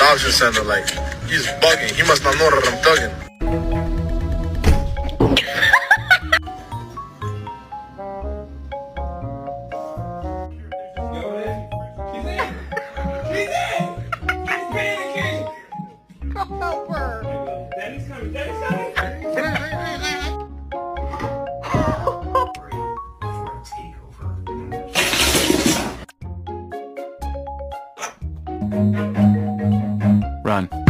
adoption center. Like, he's bugging. He must not know that I'm thugging. Daddy's coming. Daddy's coming. Run.